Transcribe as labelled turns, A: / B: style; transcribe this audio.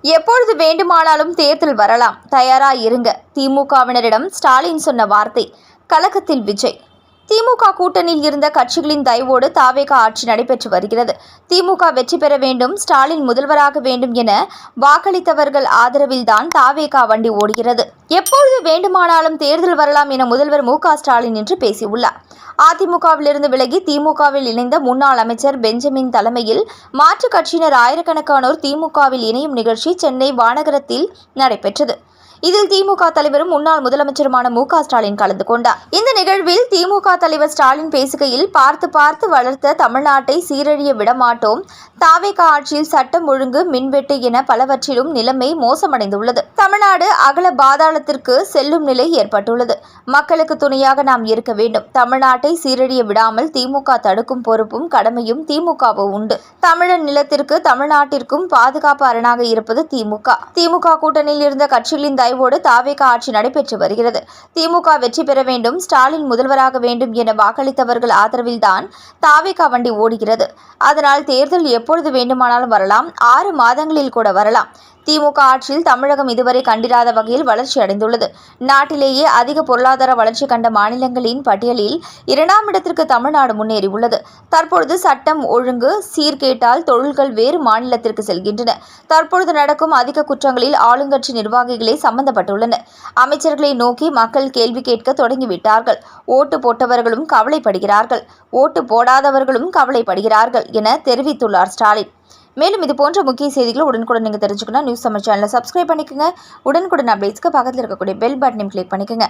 A: எப்பொழுது வேண்டுமானாலும் தேர்தல் வரலாம், தயாரா இருங்க. திமுகவினரிடம் ஸ்டாலின் சொன்ன வார்த்தை. கலக்கத்தில் விஜய். திமுக கூட்டணியில் இருந்த கட்சிகளின் தயவோடு தாவேகா ஆட்சி நடைபெற்று வருகிறது. திமுக வெற்றி பெற வேண்டும், ஸ்டாலின் முதல்வராக வேண்டும் என வாக்களித்தவர்கள் ஆதரவில்தான் தாவேகா வண்டி ஓடுகிறது. எப்பொழுது வேண்டுமானாலும் தேர்தல் வரலாம் என முதல்வர் மு.க. ஸ்டாலின் இன்று பேசியுள்ளார். அதிமுகவிலிருந்து விலகி திமுகவில் இணைந்த முன்னாள் அமைச்சர் பெஞ்சமின் தலைமையில் மாற்றுக் கட்சியினர் ஆயிரக்கணக்கானோர் திமுகவில் இணையும் நிகழ்ச்சி சென்னை வானகரத்தில் நடைபெற்றது. இதில் திமுக தலைவரும் முன்னாள் முதலமைச்சருமான மு.க. ஸ்டாலின் கலந்து கொண்டார். இந்த நிகழ்வில் திமுக தலைவர் ஸ்டாலின் பேசுகையில், பார்த்து வளர்த்த தமிழ்நாட்டை சீரழிய விடமாட்டோம். தாவேகா ஆட்சியில் சட்டம் ஒழுங்கு, மின்வெட்டு என பலவற்றிலும் நிலைமை மோசமடைந்துள்ளது. தமிழ்நாடு அகல பாதாளத்திற்கு செல்லும் நிலை ஏற்பட்டுள்ளது. மக்களுக்கு துணையாக நாம் இருக்க வேண்டும். தமிழ்நாட்டை சீரழிய விடாமல் திமுக தடுக்கும் பொறுப்பும் கடமையும் திமுகவு உண்டு. தமிழர் நிலத்திற்கு தமிழ்நாட்டிற்கும் பாதுகாப்பு அரணாக இருப்பது திமுக. திமுக கூட்டணியில் இருந்த கட்சிகளின் தயவோடு தாவேகா ஆட்சி நடைபெற்று வருகிறது. திமுக வெற்றி பெற வேண்டும், ஸ்டாலின் முதல்வராக வேண்டும் என வாக்களித்தவர்கள் ஆதரவில்தான் தாவேகா வண்டி ஓடுகிறது. அதனால் தேர்தல் எப்பொழுது வேண்டுமானாலும் வரலாம், 6 மாதங்களில் கூட வரலாம். திமுக ஆட்சியில் தமிழகம் இதுவரை கண்டிராத வகையில் வளர்ச்சி அடைந்துள்ளது. நாட்டிலேயே அதிக பொருளாதார வளர்ச்சி கண்ட மாநிலங்களின் பட்டியலில் 2ஆம் இடத்திற்கு தமிழ்நாடு முன்னேறியுள்ளது. தற்பொழுது சட்டம் ஒழுங்கு சீர்கேட்டால் தொழில்கள் வேறு மாநிலத்திற்கு செல்கின்றன. தற்பொழுது நடக்கும் அதிக குற்றங்களில் ஆளுங்கட்சி நிர்வாகிகளே சம்பந்தப்பட்டுள்ளனர். அமைச்சர்களை நோக்கி மக்கள் கேள்வி கேட்க தொடங்கிவிட்டார்கள். ஓட்டு போட்டவர்களும் கவலைப்படுகிறார்கள், ஓட்டு போடாதவர்களும் கவலைப்படுகிறார்கள் என தெரிவித்துள்ளார் ஸ்டாலின். மேலும் இதுபோன்ற முக்கிய செய்திகளை உடனுக்குடன் நீங்கள் தெரிஞ்சுக்கணும், நியூஸ் தமிழ் சேனலை சப்ஸ்கிரைப் பண்ணிக்கோங்க. உடனுக்குடன் அப்டேட்ஸ்க்கு பக்கத்தில் இருக்கக்கூடிய பெல் பட்டனையும் கிளிக் பண்ணிக்கோங்க.